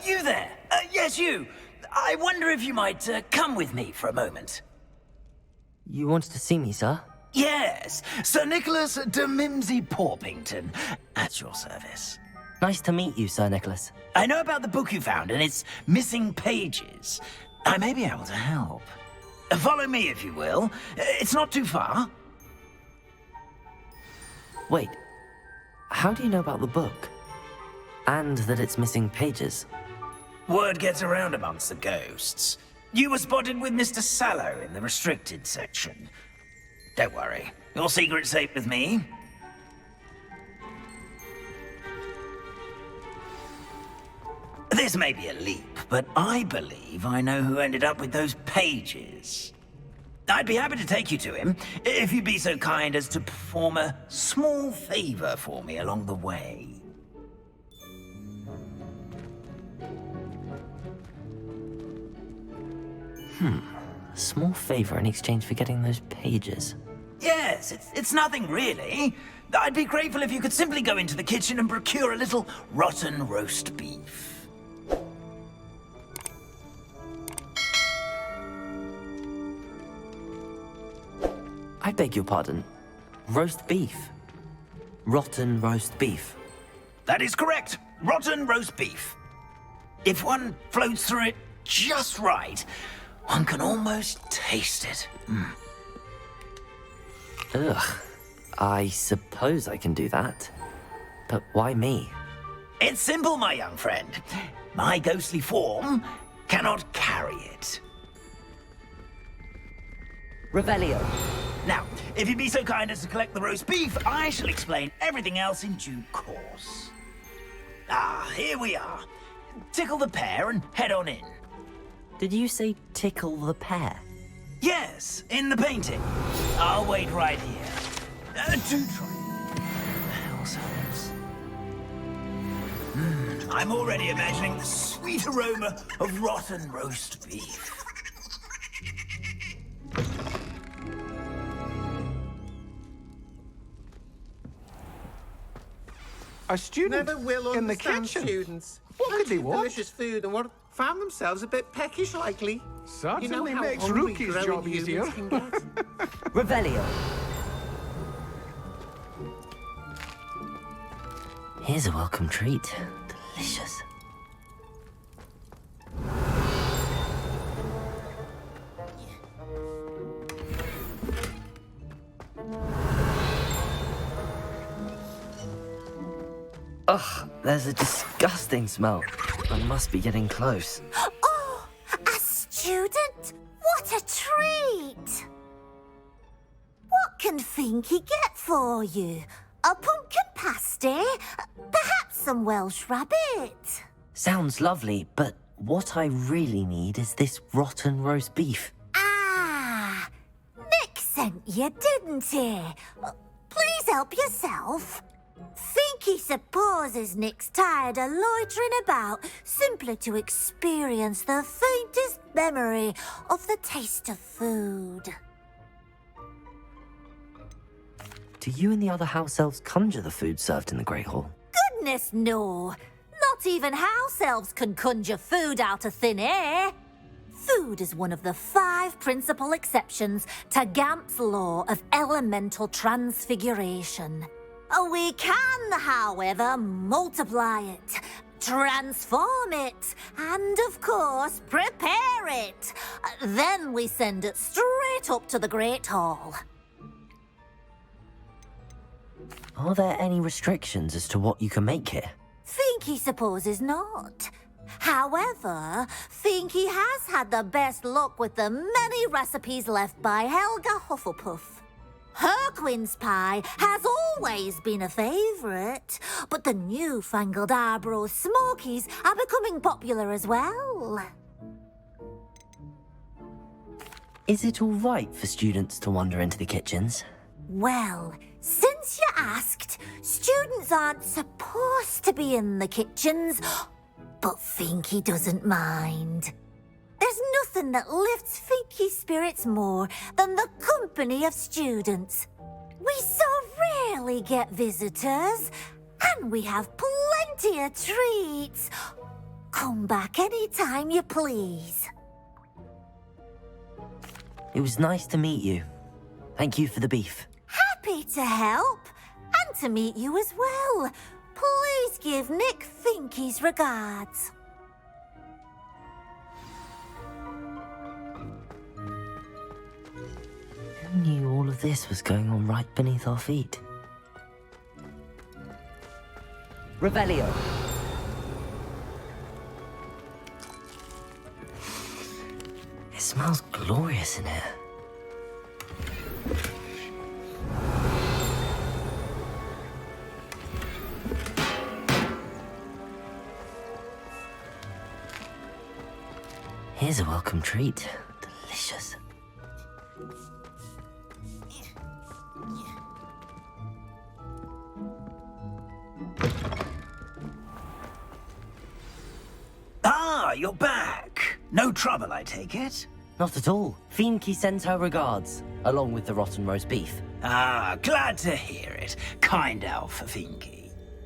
you there! Yes, you! I wonder if you might come with me for a moment. You wanted to see me, sir? Yes, Sir Nicholas de Mimsy Porpington, at your service. Nice to meet you, Sir Nicholas. I know about the book you found and its missing pages. I may be able to help. Follow me, if you will. It's not too far. Wait, how do you know about the book? And that it's missing pages? Word gets around amongst the ghosts. You were spotted with Mr. Sallow in the restricted section. Don't worry, your secret's safe with me. This may be a leap, but I believe I know who ended up with those pages. I'd be happy to take you to him, if you'd be so kind as to perform a small favor for me along the way. A small favor in exchange for getting those pages. Yes, it's nothing really. I'd be grateful if you could simply go into the kitchen and procure a little rotten roast beef. I beg your pardon. Roast beef. Rotten roast beef. That is correct. Rotten roast beef. If one floats through it just right, one can almost taste it. Ugh. I suppose I can do that. But why me? It's simple, my young friend. My ghostly form cannot carry it. Revelio. Now, if you'd be so kind as to collect the roast beef, I shall explain everything else in due course. Ah, here we are. Tickle the pear and head on in. Did you say tickle the pear? Yes, in the painting. I'll wait right here. Do try. Ourselves. I'm already imagining the sweet aroma of rotten roast beef. A student Never will in the understand kitchen. students. What could they Eating want? delicious food and what found themselves a bit peckish likely. Certainly you know how makes hungry Rookie's growing job humans easier. can get. Revelio. Here's a welcome treat. Delicious. Ugh, there's a disgusting smell. I must be getting close. Oh, a student? What a treat! What can Finky get for you? A pumpkin pasty? Perhaps some Welsh rabbit? Sounds lovely, but what I really need is this rotten roast beef. Ah, Nick sent you, didn't he? Please help yourself. Finky supposes Nick's tired of loitering about simply to experience the faintest memory of the taste of food. Do you and the other house elves conjure the food served in the Great Hall? Goodness, no. Not even house elves can conjure food out of thin air. Food is one of the 5 principal exceptions to Gamp's law of elemental transfiguration. We can, however, multiply it, transform it, and, of course, prepare it. Then we send it straight up to the Great Hall. Are there any restrictions as to what you can make here? Finky supposes not. However, Finky has had the best luck with the many recipes left by Helga Hufflepuff. Her quince pie has always been a favourite, but the newfangled Arbroath Smokies are becoming popular as well. Is it all right for students to wander into the kitchens? Well, since you asked, students aren't supposed to be in the kitchens, but Finky doesn't mind. There's nothing that lifts Finky's spirits more than the company of students. We so rarely get visitors, and we have plenty of treats. Come back any time you please. It was nice to meet you. Thank you for the beef. Happy to help, and to meet you as well. Please give Nick Finky's regards. Who knew all of this was going on right beneath our feet? Revelio. It smells glorious in here. Here's a welcome treat. Delicious. Ah, you're back. No trouble, I take it? Not at all. Fienke sends her regards, along with the rotten roast beef. Ah, glad to hear it. Kind elf, Finky.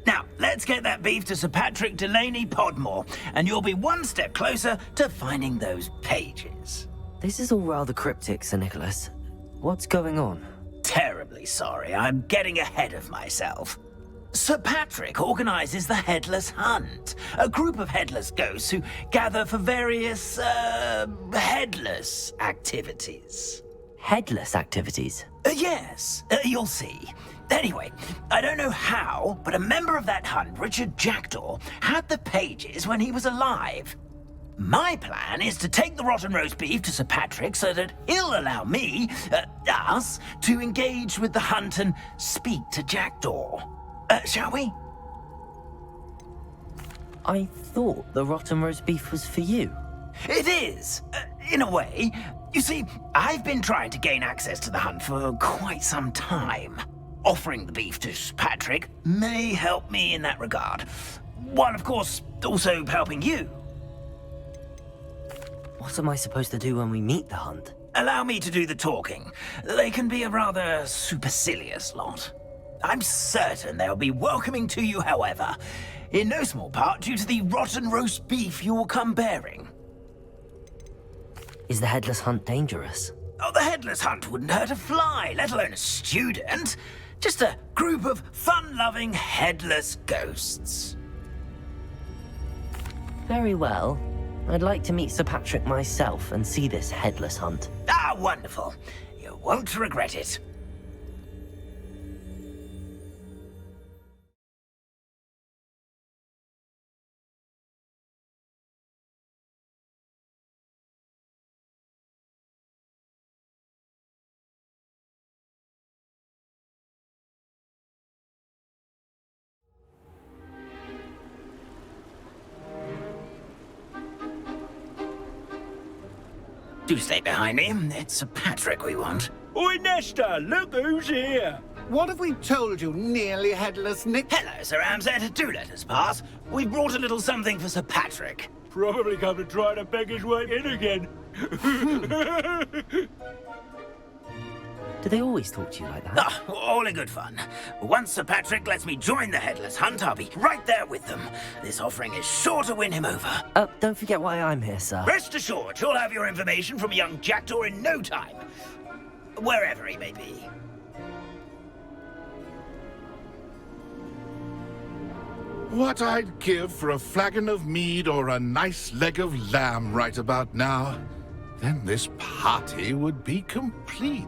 Now, let's get that beef to Sir Patrick Delaney Podmore, and you'll be one step closer to finding those pages. This is all rather cryptic, Sir Nicholas. What's going on? Terribly sorry, I'm getting ahead of myself. Sir Patrick organizes the Headless Hunt, a group of headless ghosts who gather for various, headless activities. Headless activities? Yes, you'll see. Anyway, I don't know how, but a member of that hunt, Richard Jackdaw, had the pages when he was alive. My plan is to take the rotten roast beef to Sir Patrick so that he'll allow me, us, to engage with the hunt and speak to Jackdaw. Shall we? I thought the rotten roast beef was for you. It is, in a way. You see, I've been trying to gain access to the hunt for quite some time. Offering the beef to Sir Patrick may help me in that regard. While, of course, also helping you. What am I supposed to do when we meet the hunt? Allow me to do the talking. They can be a rather supercilious lot. I'm certain they'll be welcoming to you, however, in no small part due to the rotten roast beef you will come bearing. Is the headless hunt dangerous? Oh, the headless hunt wouldn't hurt a fly, let alone a student. Just a group of fun-loving headless ghosts. Very well. I'd like to meet Sir Patrick myself and see this headless hunt. Ah, wonderful. You won't regret it. Do stay behind me. It's Sir Patrick we want. Oi, Nesta, look who's here. What have we told you, nearly headless Nick? Hello, Sir Ramsed. Do let us pass. We've brought a little something for Sir Patrick. Probably come to try to beg his way in again. Do they always talk to you like that? Ah, all in good fun. Once Sir Patrick lets me join the Headless Hunt, I'll be right there with them. This offering is sure to win him over. Don't forget why I'm here, sir. Rest assured, you'll have your information from a young Jackdaw in no time. Wherever he may be. What I'd give for a flagon of mead or a nice leg of lamb right about now. Then this party would be complete.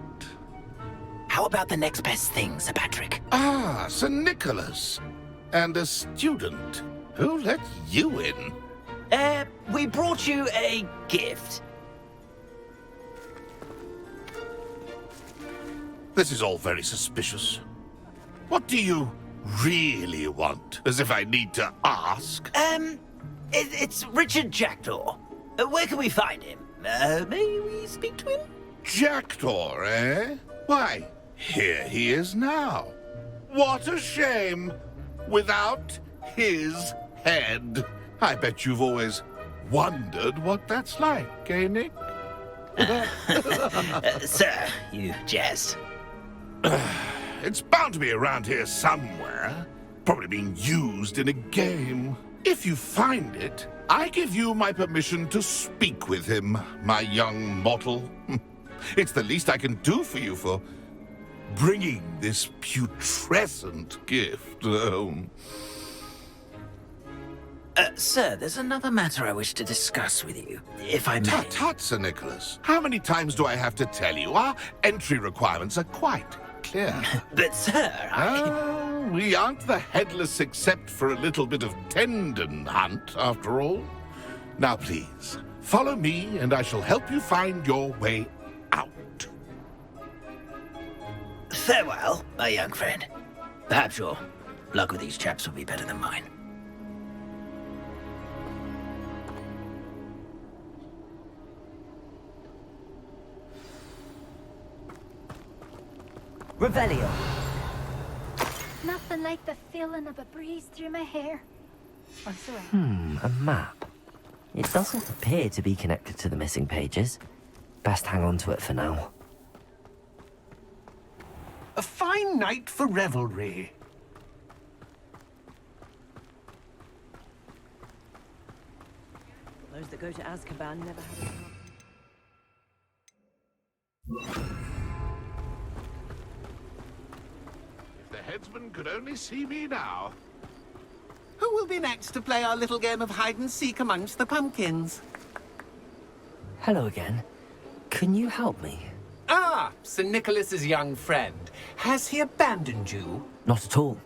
How about the next best thing, Sir Patrick? Ah, Sir Nicholas. And a student. Who let you in? We brought you a gift. This is all very suspicious. What do you really want? As if I need to ask. It's Richard Jackdaw. Where can we find him? May we speak to him? Jackdaw, eh? Why, here he is now. What a shame. Without his head. I bet you've always wondered what that's like, eh, Nick? Sir, you jest. It's bound to be around here somewhere. Probably being used in a game. If you find it, I give you my permission to speak with him, my young mortal. It's the least I can do for you for bringing this putrescent gift home. Sir, there's another matter I wish to discuss with you, if I may. Tut, tut, Sir Nicholas. How many times do I have to tell you? Our entry requirements are quite clear. But, sir, We aren't the headless except for a little bit of tendon hunt, after all. Now, please, follow me, and I shall help you find your way out. Farewell, my young friend. Perhaps your luck with these chaps will be better than mine. Revelio. Nothing like the feeling of a breeze through my hair. Or so I A map. It doesn't appear to be connected to the missing pages. Best hang on to it for now. A fine night for revelry. Those that go to Azkaban never have enough. If the headsman could only see me now. Who will be next to play our little game of hide-and-seek amongst the pumpkins? Hello again. Can you help me? Ah, Sir Nicholas's young friend. Has he abandoned you? Not at all.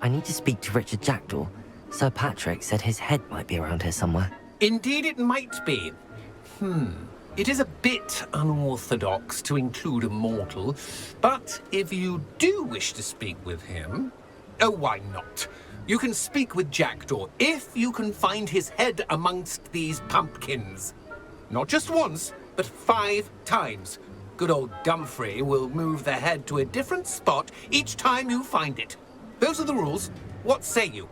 I need to speak to Richard Jackdaw. Sir Patrick said his head might be around here somewhere. Indeed it might be. It is a bit unorthodox to include a mortal, but if you do wish to speak with him... Oh, why not? You can speak with Jackdaw if you can find his head amongst these pumpkins. Not just once, but 5 times. Good old Dumfrey will move the head to a different spot each time you find it. Those are the rules. What say you?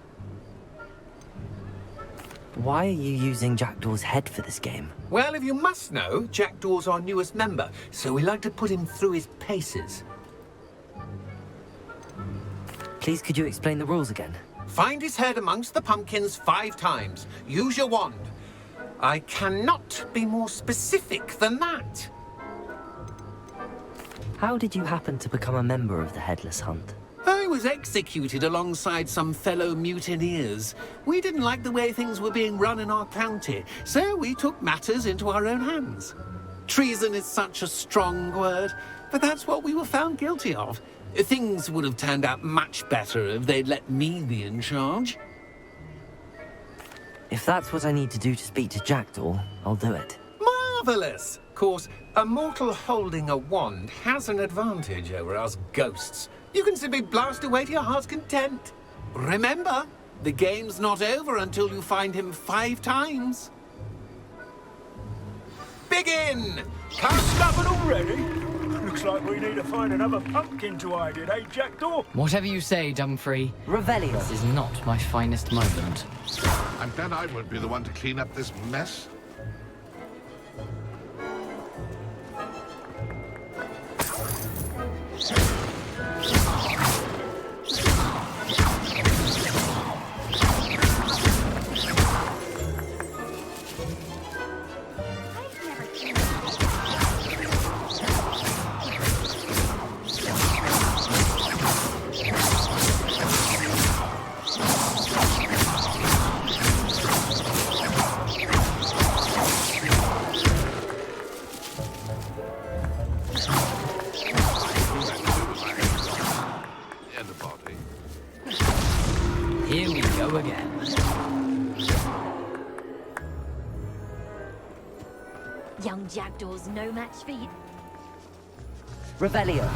Why are you using Jackdaw's head for this game? Well, if you must know, Jackdaw's our newest member, so we like to put him through his paces. Please, could you explain the rules again? Find his head amongst the pumpkins 5 times. Use your wand. I cannot be more specific than that. How did you happen to become a member of the Headless Hunt? I was executed alongside some fellow mutineers. We didn't like the way things were being run in our county, so we took matters into our own hands. Treason is such a strong word, but that's what we were found guilty of. Things would have turned out much better if they'd let me be in charge. If that's what I need to do to speak to Jackdaw, I'll do it. Marvelous! Of course, a mortal holding a wand has an advantage over us ghosts. You can simply blast away to your heart's content. Remember, the game's not over until you find him 5 times. Begin! Can't stop it already? Looks like we need to find another pumpkin to hide in, eh, Jackdaw? Whatever you say, Dumfrey. Revelio. This is not my finest moment. I'm glad I won't be the one to clean up this mess. Here we go again. Young Jackdaw's no match for you. Revelio.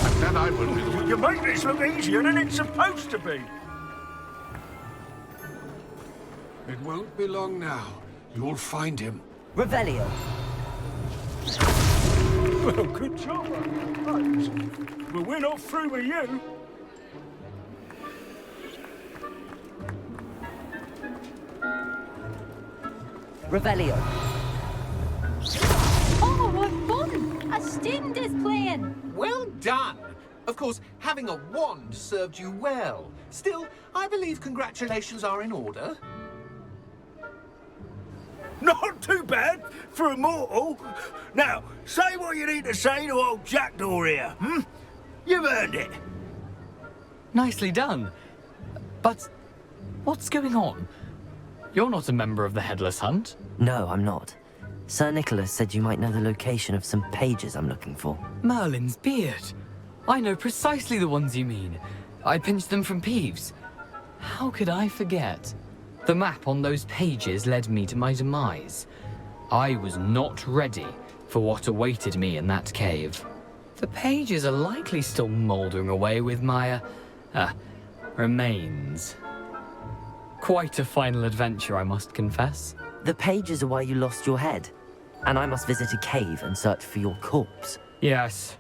I'm glad I won't be the one. You make this look easier than it's supposed to be. It won't be long now. You'll find him. Revelio. Well, good job, Holmes. Well, we're not through with you. Revelio. Oh, what fun! A student is playing. Well done! Of course, Having a wand served you well. Still, I believe congratulations are in order. Not too bad for a mortal. Now, say what you need to say to old Jackdaw here, hmm? You've earned it. Nicely done. But what's going on? You're not a member of the Headless Hunt. No, I'm not. Sir Nicholas said you might know the location of some pages I'm looking for. Merlin's beard. I know precisely the ones you mean. I pinched them from Peeves. How could I forget? The map on those pages led me to my demise. I was not ready for what awaited me in that cave. The pages are likely still mouldering away with my, remains. Quite a final adventure, I must confess. The pages are why you lost your head, and I must visit a cave and search for your corpse. Yes.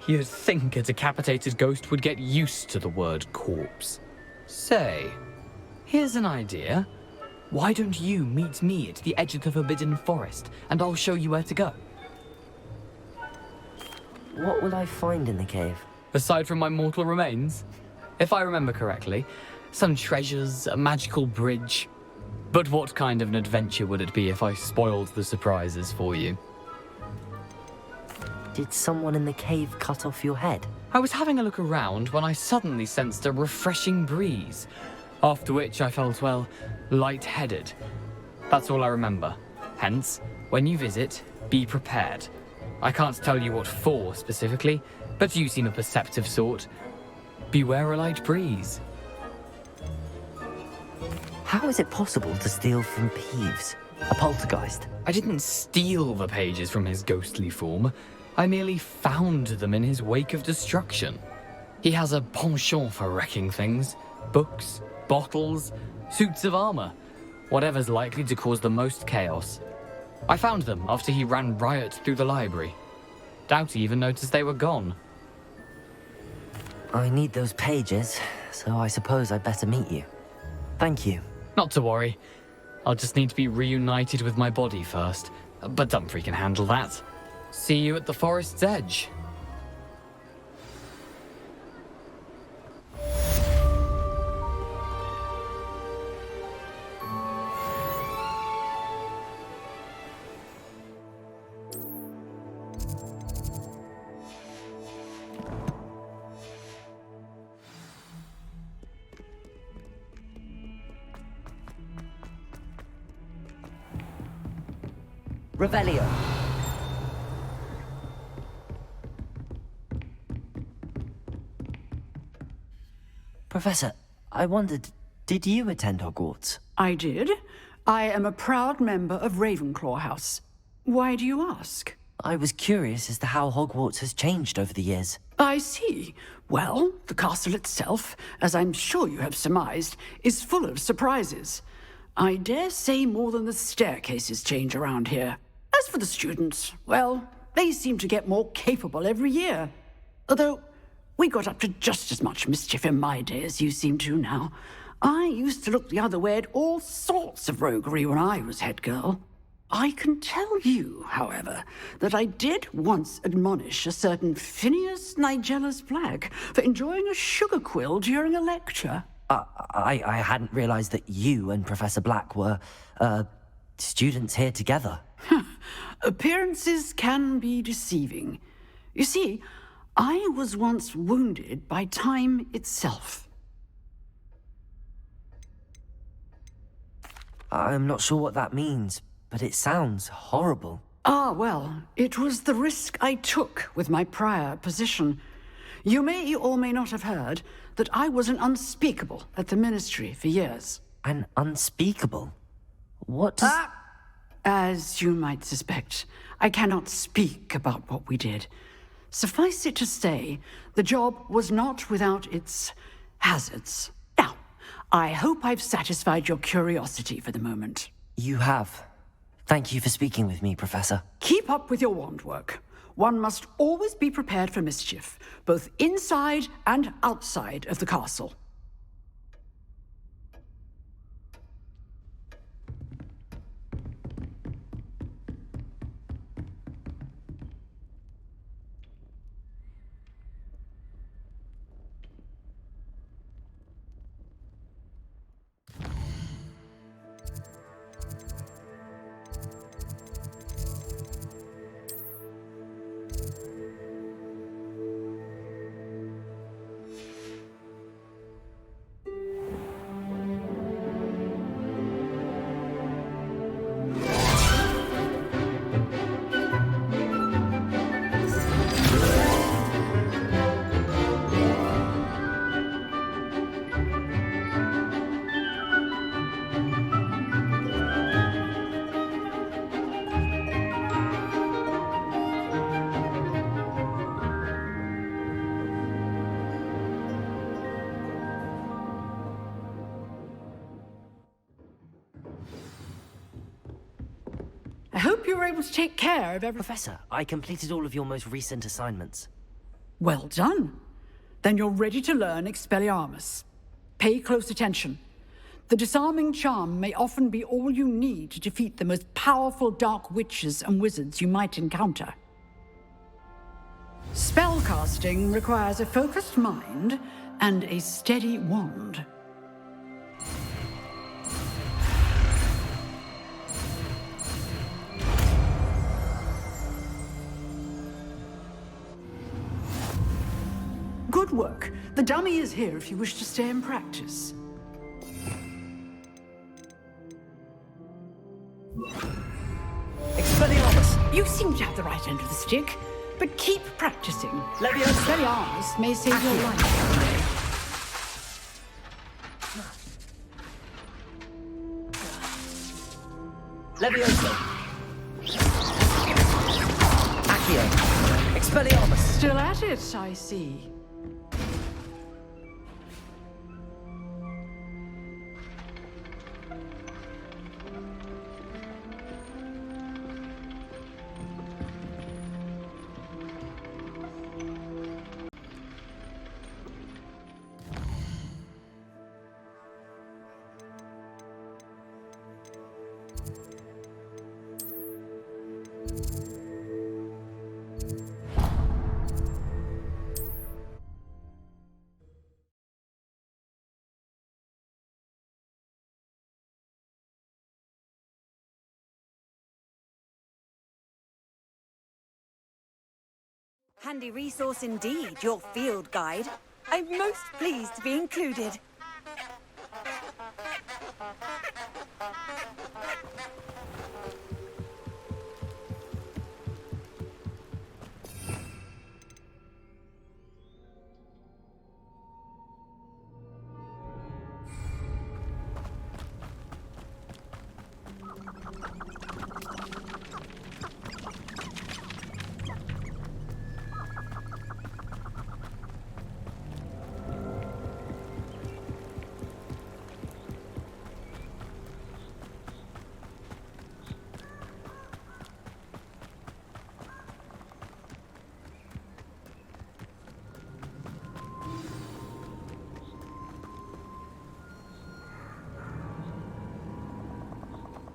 You'd think a decapitated ghost would get used to the word corpse. Say, here's an idea. Why don't you meet me at the edge of the Forbidden Forest, and I'll show you where to go? What will I find in the cave? Aside from my mortal remains? If I remember correctly, some treasures, a magical bridge. But what kind of an adventure would it be if I spoiled the surprises for you? Did someone in the cave cut off your head? I was having a look around when I suddenly sensed a refreshing breeze, after which I felt, well, lightheaded. That's all I remember. Hence, when you visit, be prepared. I can't tell you what for specifically, but you seem a perceptive sort. Beware a light breeze. How is it possible to steal from Peeves, a poltergeist? I didn't steal the pages from his ghostly form. I merely found them in his wake of destruction. He has a penchant for wrecking things. Books, bottles, suits of armor. Whatever's likely to cause the most chaos. I found them after he ran riot through the library. Doubt he even noticed they were gone. I need those pages, so I suppose I'd better meet you. Thank you. Not to worry. I'll just need to be reunited with my body first. But Dumfrey can handle that. See you at the forest's edge. Revelio. Professor, I wondered, did you attend Hogwarts? I did. I am a proud member of Ravenclaw House. Why do you ask? I was curious as to how Hogwarts has changed over the years. I see. Well, the castle itself, as I'm sure you have surmised, is full of surprises. I dare say more than the staircases change around here. As for the students, well, they seem to get more capable every year. Although, we got up to just as much mischief in my day as you seem to now. I used to look the other way at all sorts of roguery when I was head girl. I can tell you, however, that I did once admonish a certain Phineas Nigellus Black for enjoying a sugar quill during a lecture. I hadn't realized that you and Professor Black were, students here together. Appearances can be deceiving. You see, I was once wounded by time itself. I'm not sure what that means, but it sounds horrible. Ah, well, it was the risk I took with my prior position. You may or may not have heard that I was an unspeakable at the Ministry for years. An unspeakable? What does... As you might suspect, I cannot speak about what we did. Suffice it to say, the job was not without its hazards. Now, I hope I've satisfied your curiosity for the moment. You have. Thank you for speaking with me, Professor. Keep up with your wand work. One must always be prepared for mischief, both inside and outside of the castle. hope you were able to take care of everything. Professor, I completed all of your most recent assignments. Well done. Then you're ready to learn Expelliarmus. Pay close attention. The disarming charm may often be all you need to defeat the most powerful dark witches and wizards you might encounter. Spellcasting requires a focused mind and a steady wand. Good work. The dummy is here if you wish to stay and practice. Expelliarmus! You seem to have the right end of the stick, but keep practicing. Leviosa! Expelliarmus may save your life. Leviosa! Accio! Expelliarmus! Still at it, I see. Handy resource indeed, your field guide. I'm most pleased to be included.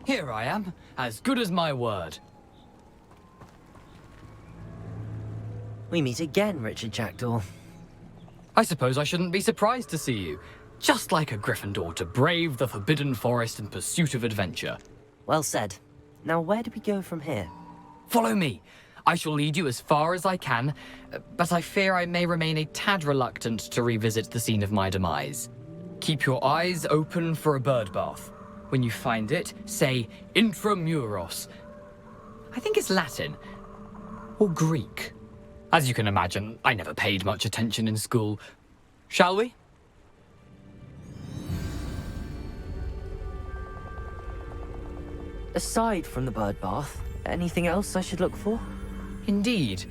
Here I am, as good as my word. We meet again, Richard Jackdaw. I suppose I shouldn't be surprised to see you. Just like a Gryffindor to brave the Forbidden Forest in pursuit of adventure. Well said. Now where do we go from here? Follow me. I shall lead you as far as I can, but I fear I may remain a tad reluctant to revisit the scene of my demise. Keep your eyes open for a bird bath. When you find it, say intramuros. I think it's Latin. Or Greek. As you can imagine, I never paid much attention in school. Shall we? Aside from the bird bath, anything else I should look for? Indeed.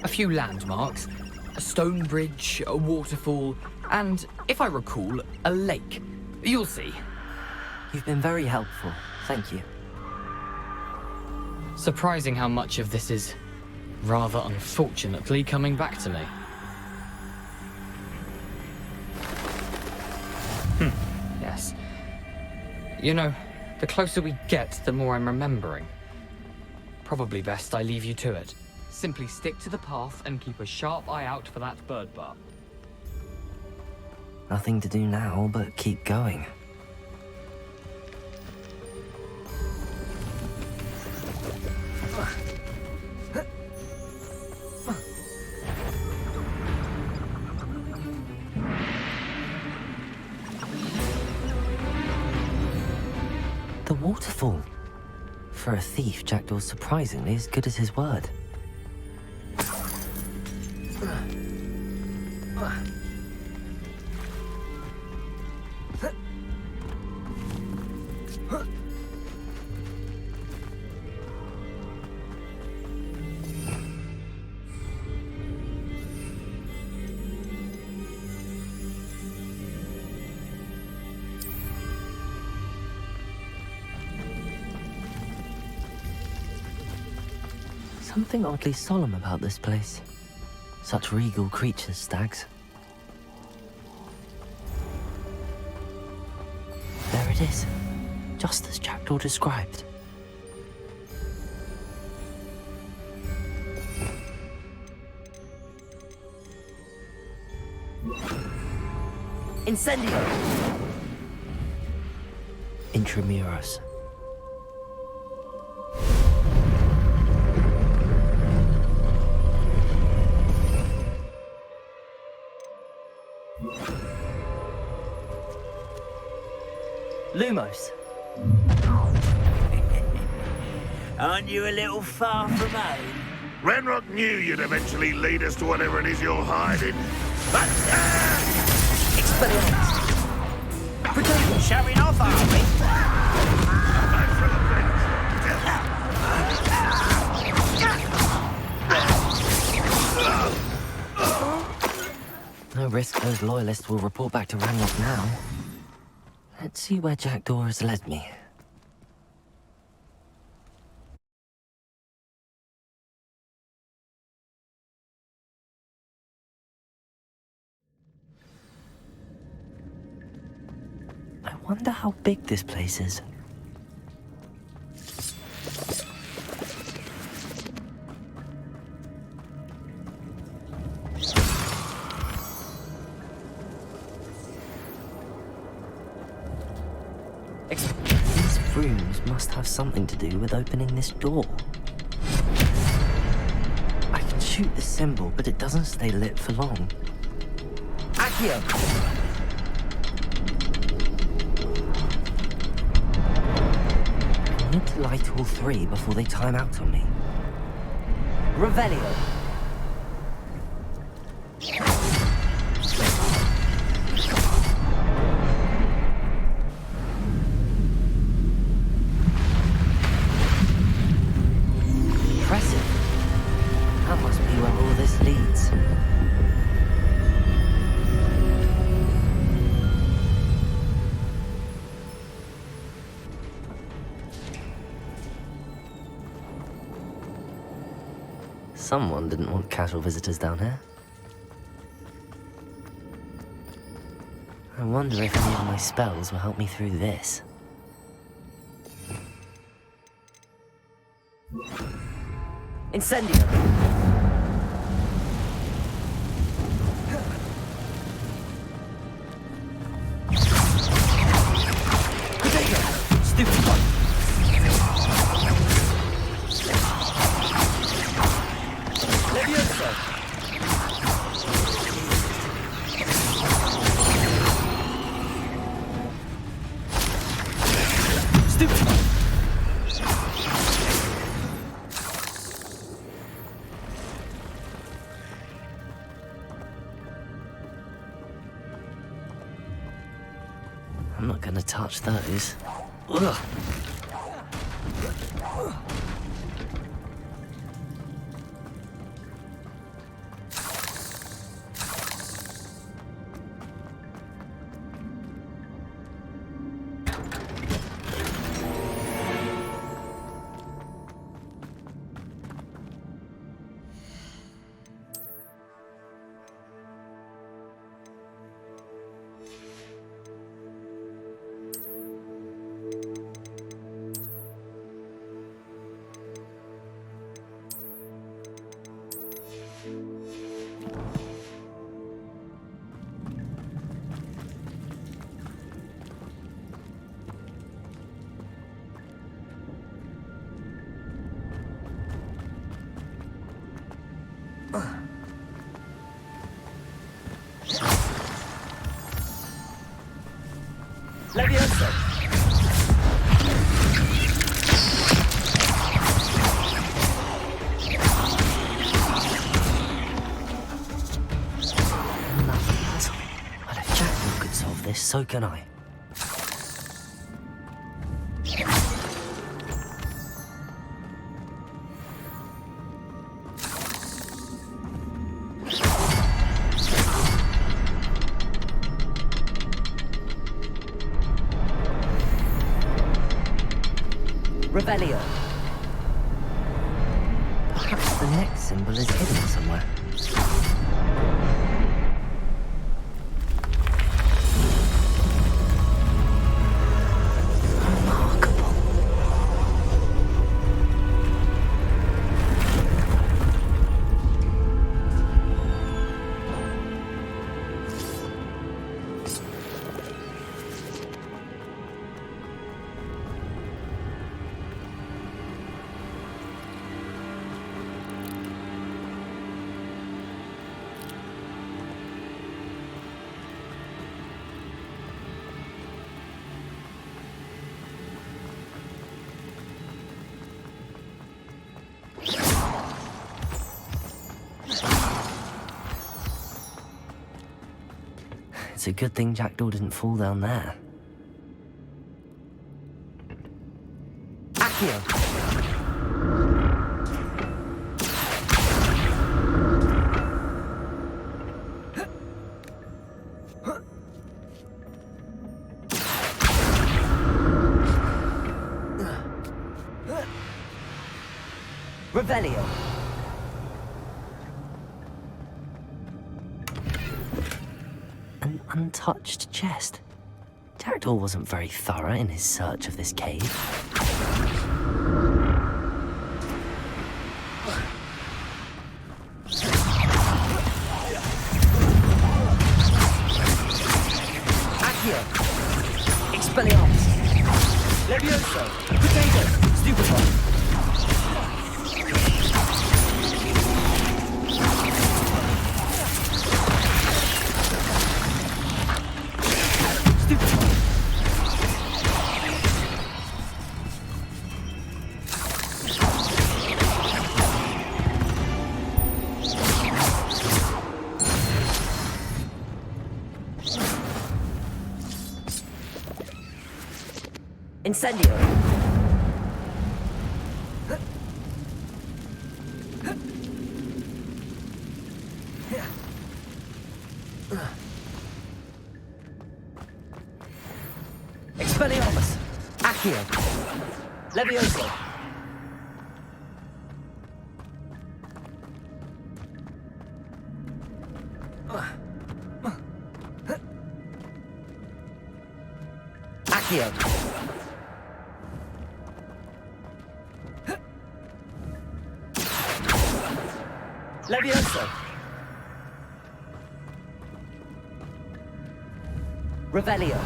A few landmarks, a stone bridge, a waterfall, and, if I recall, a lake. You'll see. You've been very helpful. Thank you. Surprising how much of this is, rather unfortunately, coming back to me. Yes. You know, the closer we get, the more I'm remembering. Probably best I leave you to it. Simply stick to the path and keep a sharp eye out for that bird bath. Nothing to do now but keep going. The waterfall. For a thief, Jackdaw's surprisingly as good as his word. Something oddly solemn about this place. Such regal creatures, stags. There it is, just as Jackdaw described. Incendio! Intramuros. Lumos. Aren't you a little far from home? Renrock knew you'd eventually lead us to whatever it is you're hiding. But, Pretend showing off, are No risk those loyalists will report back to Ranrock now. Let's see where Jackdaw has led me. I wonder how big this place is. These rooms must have something to do with opening this door. I can shoot the symbol, but it doesn't stay lit for long. Accio! I need to light all three before they time out on me. Revelio! Impressive. That must be where all this leads. Someone didn't want casual visitors down here. I wonder if any of my spells will help me through this. Incendio! Stupid one! Leviosa! Stupid one! I'm not gonna touch those. Ugh. Leviosa! Another puzzle. But if Jackdaw could solve this, so can I. Revelio. Perhaps the next symbol is hidden somewhere. Remarkable. It's a good thing Jackdaw didn't fall down there. Accio! Revelio! An untouched chest. Jackdaw wasn't very thorough in his search of this cave. Accio! Expelliarmus! Levioso! Potato! Stupefy! Incendio! Expelliarmus! Accio! Levioso! Accio! Levioso! Revelio!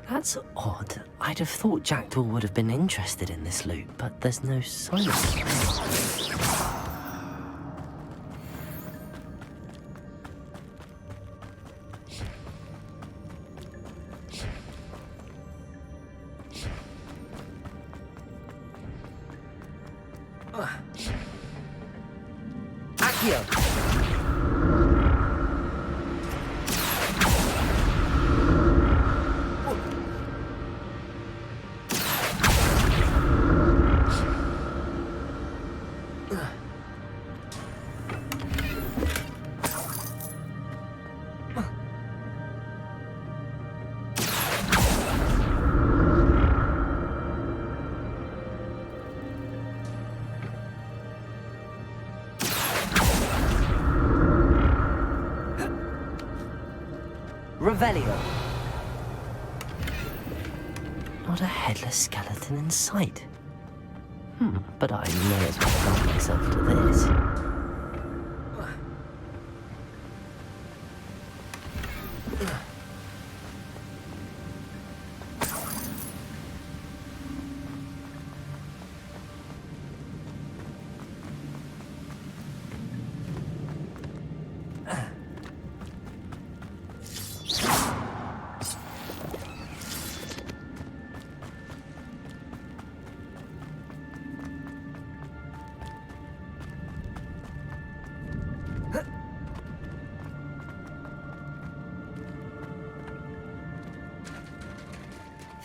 That's odd. I'd have thought Jackdaw would have been interested in this loot, but there's no sign of it. Accio! Revelio. Not a headless skeleton in sight. But I may as well help myself to this.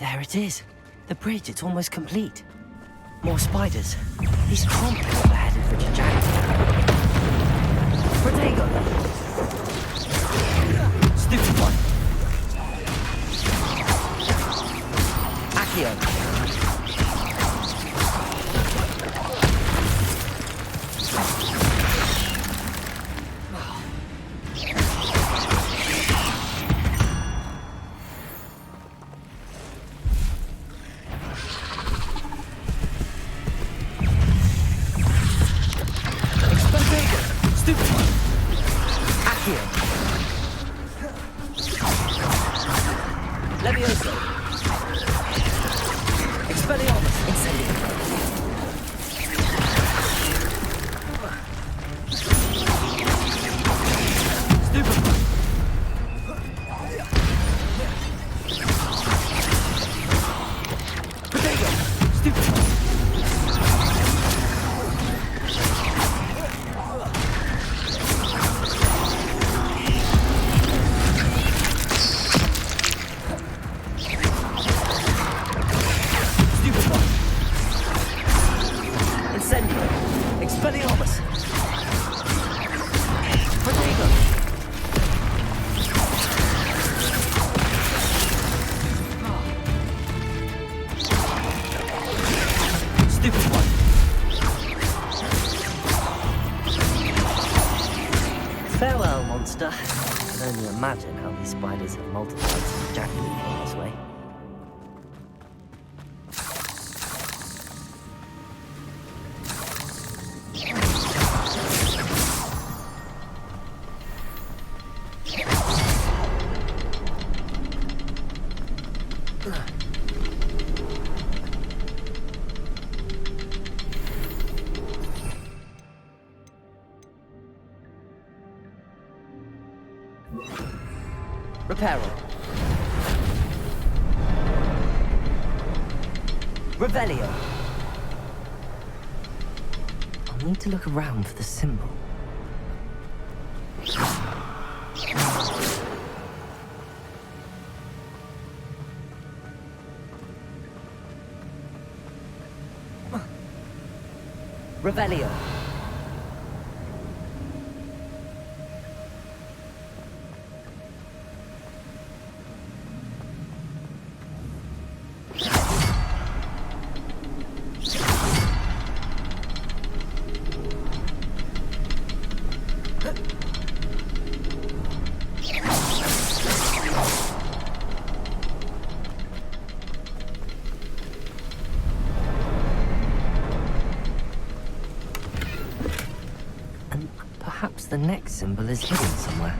There it is. The bridge, it's almost complete. More spiders. These can't be what the headed Richard Jackson. Protego! Stupid one. Accio. Farewell, monster. I can only imagine how these spiders have multiplied since Jack came this way. Reparo. Revelio. I'll need to look around for the symbol. Revelio. Perhaps the next symbol is hidden somewhere.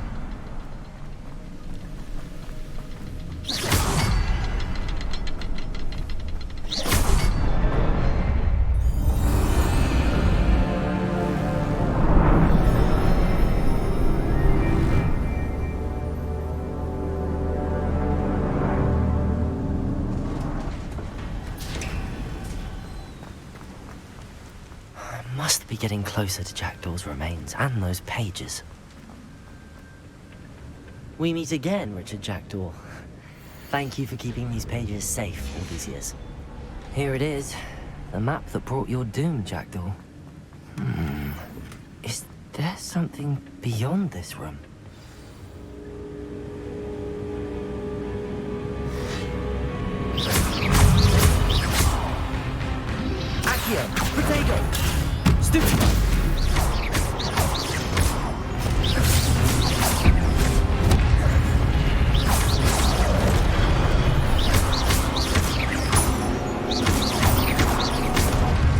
Must be getting closer to Jackdaw's remains and those pages. We meet again, Richard Jackdaw. Thank you for keeping these pages safe all these years. Here it is, the map that brought your doom, Jackdaw. Is there something beyond this room? Accio! Protego! Stupid!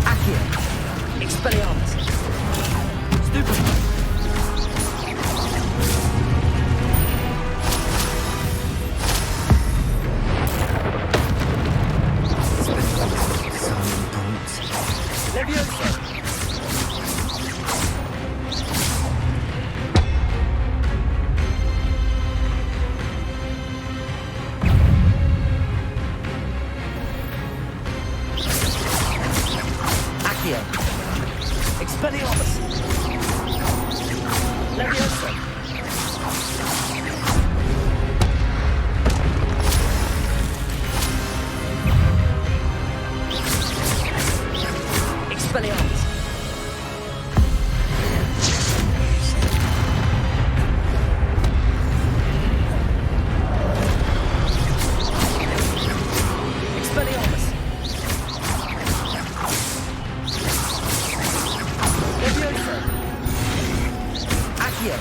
Accio! Expelliarmus! Stupid! Levioso! Expelliarmus! Levioso! Expelliarmus! Expelliarmus! Leviosa! Accio!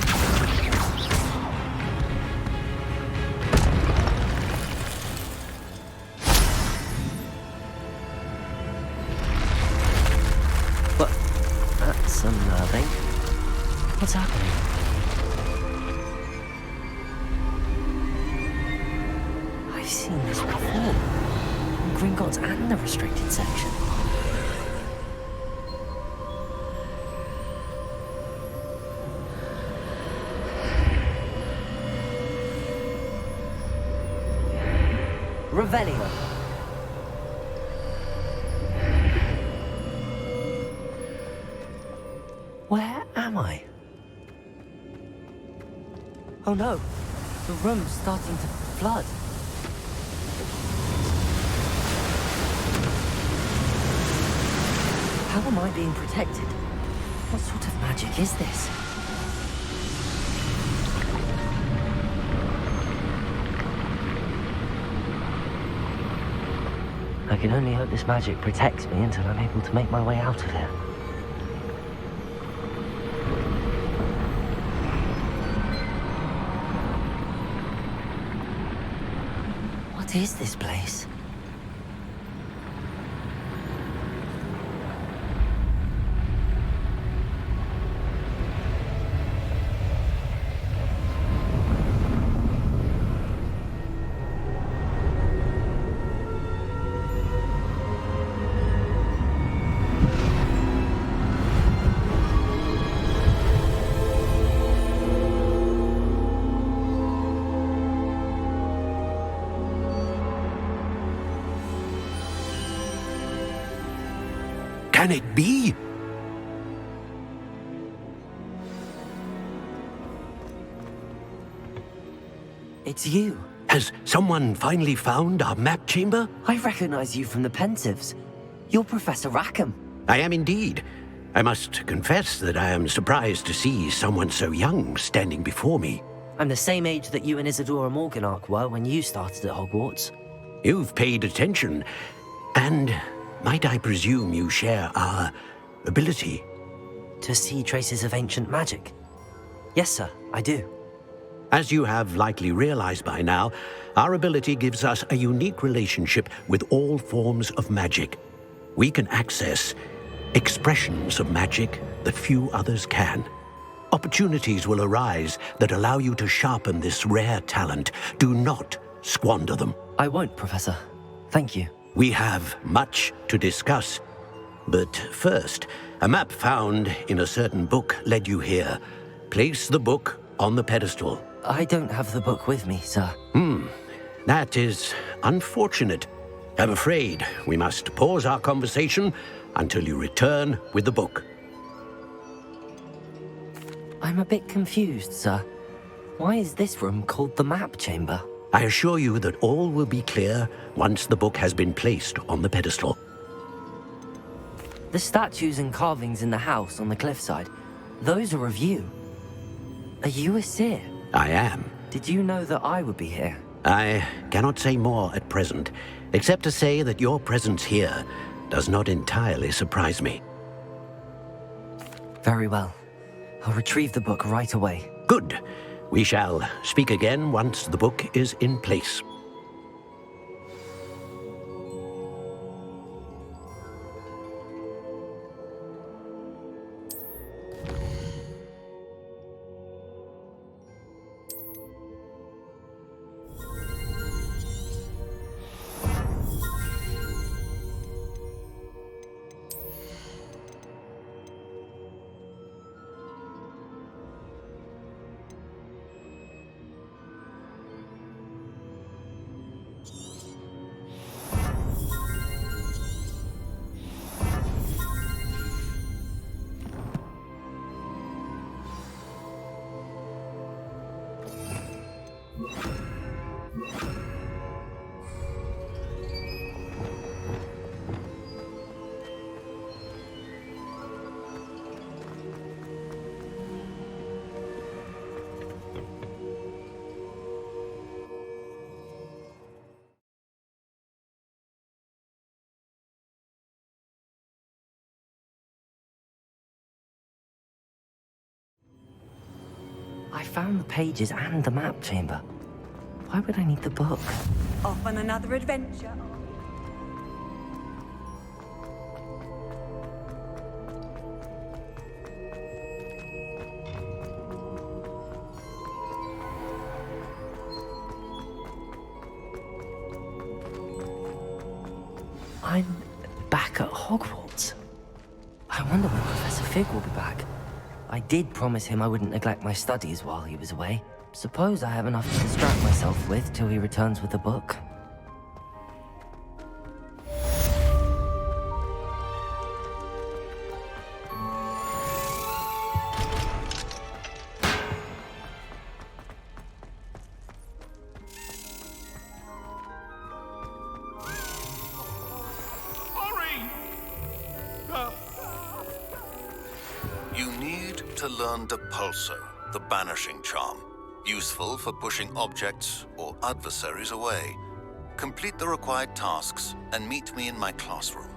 But that's unnerving. What's happening? I've seen this before. In Gringotts and the restricted section. Revelio. Where am I? Oh no, the room's starting to flood. How am I being protected? What sort of magic is this? I can only hope this magic protects me until I'm able to make my way out of here. What is this place? Can it be? It's you. Has someone finally found our map chamber? I recognize you from the Pensieves. You're Professor Rackham. I am indeed. I must confess that I am surprised to see someone so young standing before me. I'm the same age that you and Isadora Morganach were when you started at Hogwarts. You've paid attention, and might I presume you share our ability? To see traces of ancient magic? Yes, sir, I do. As you have likely realized by now, our ability gives us a unique relationship with all forms of magic. We can access expressions of magic that few others can. Opportunities will arise that allow you to sharpen this rare talent. Do not squander them. I won't, Professor. Thank you. We have much to discuss. But first, a map found in a certain book led you here. Place the book on the pedestal. I don't have the book with me, sir. That is unfortunate. I'm afraid we must pause our conversation until you return with the book. I'm a bit confused, sir. Why is this room called the map chamber? I assure you that all will be clear once the book has been placed on the pedestal. The statues and carvings in the house on the cliffside, those are of you. Are you a seer? I am. Did you know that I would be here? I cannot say more at present, except to say that your presence here does not entirely surprise me. Very well. I'll retrieve the book right away. Good. We shall speak again once the book is in place. found the pages and the map chamber. Why would I need the book? Off on another adventure. I'm back at Hogwarts. I wonder when Professor Fig will be back. I did promise him I wouldn't neglect my studies while he was away. Suppose I have enough to distract myself with till he returns with the book. You need to learn Depulso, the banishing charm. Useful for pushing objects or adversaries away. Complete the required tasks and meet me in my classroom.